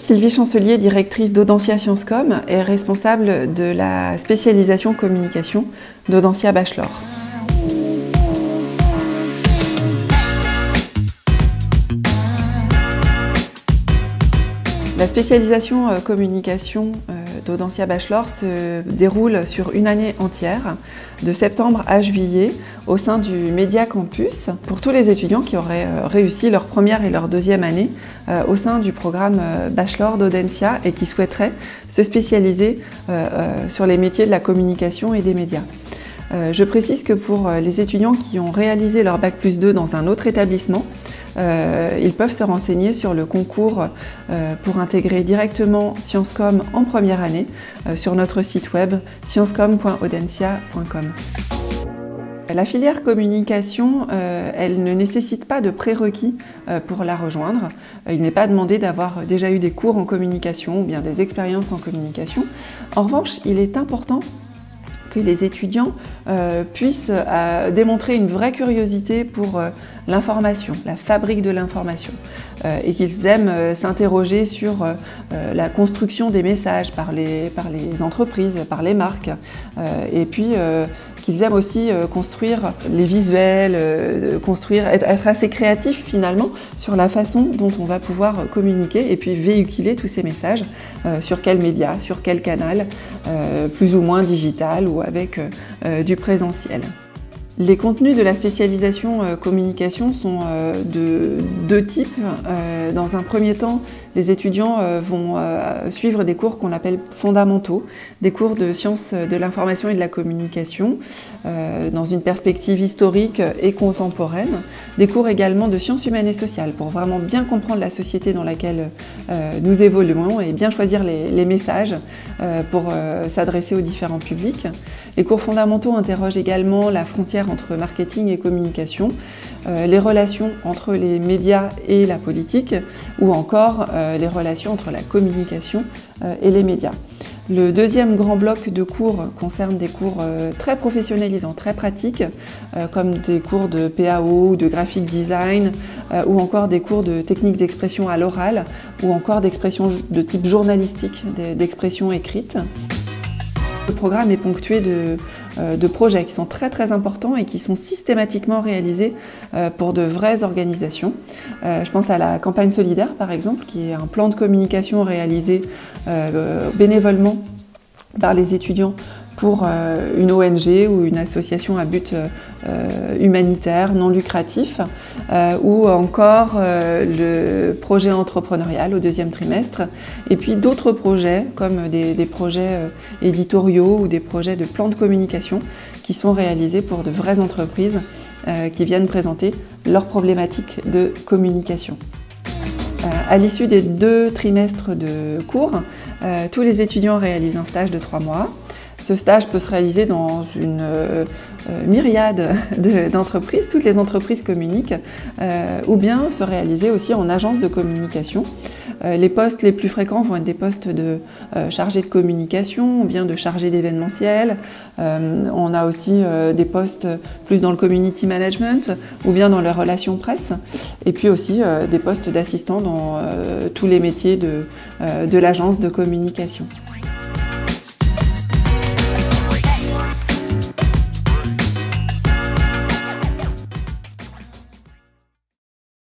Sylvie Chancelier, directrice d'Audencia Sciences Com, est responsable de la spécialisation communication d'Audencia Bachelor. La spécialisation communication d'Audencia Bachelor se déroule sur une année entière, de septembre à juillet, au sein du Média Campus, pour tous les étudiants qui auraient réussi leur première et leur deuxième année au sein du programme Bachelor d'Audencia et qui souhaiteraient se spécialiser sur les métiers de la communication et des médias. Je précise que pour les étudiants qui ont réalisé leur Bac+2 dans un autre établissement, ils peuvent se renseigner sur le concours pour intégrer directement Sciences Com en première année sur notre site web sciencescom.audencia.com. La filière communication, elle ne nécessite pas de prérequis pour la rejoindre. Il n'est pas demandé d'avoir déjà eu des cours en communication ou bien des expériences en communication. En revanche, il est important que les étudiants puissent démontrer une vraie curiosité pour l'information, la fabrique de l'information, et qu'ils aiment s'interroger sur la construction des messages par les entreprises, par les marques, et puis qu'ils aiment aussi construire les visuels, être assez créatifs finalement sur la façon dont on va pouvoir communiquer et puis véhiculer tous ces messages sur quel média, sur quel canal, plus ou moins digital ou avec du présentiel. Les contenus de la spécialisation communication sont de deux types. Dans un premier temps, les étudiants vont suivre des cours qu'on appelle fondamentaux, des cours de sciences de l'information et de la communication, dans une perspective historique et contemporaine, des cours également de sciences humaines et sociales, pour vraiment bien comprendre la société dans laquelle nous évoluons et bien choisir les messages pour s'adresser aux différents publics. Les cours fondamentaux interrogent également la frontière entre marketing et communication, les relations entre les médias et la politique, ou encore les relations entre la communication et les médias. Le deuxième grand bloc de cours concerne des cours très professionnalisants, très pratiques, comme des cours de PAO ou de graphic design, ou encore des cours de techniques d'expression à l'oral, ou encore d'expression de type journalistique, d'expression écrite. Le programme est ponctué de projets qui sont très importants et qui sont systématiquement réalisés pour de vraies organisations. Je pense à la campagne solidaire par exemple, qui est un plan de communication réalisé bénévolement par les étudiants pour une ONG ou une association à but humanitaire non lucratif, ou encore le projet entrepreneurial au deuxième trimestre, et puis d'autres projets comme des projets éditoriaux ou des projets de plans de communication qui sont réalisés pour de vraies entreprises qui viennent présenter leurs problématiques de communication. À l'issue des 2 trimestres de cours, tous les étudiants réalisent un stage de 3 mois. Ce stage peut se réaliser dans une myriade d'entreprises, toutes les entreprises communiquent, ou bien se réaliser aussi en agence de communication. Les postes les plus fréquents vont être des postes de chargé de communication ou bien de chargé d'événementiel. On a aussi des postes plus dans le community management ou bien dans les relations presse. Et puis aussi des postes d'assistants dans tous les métiers de l'agence de communication.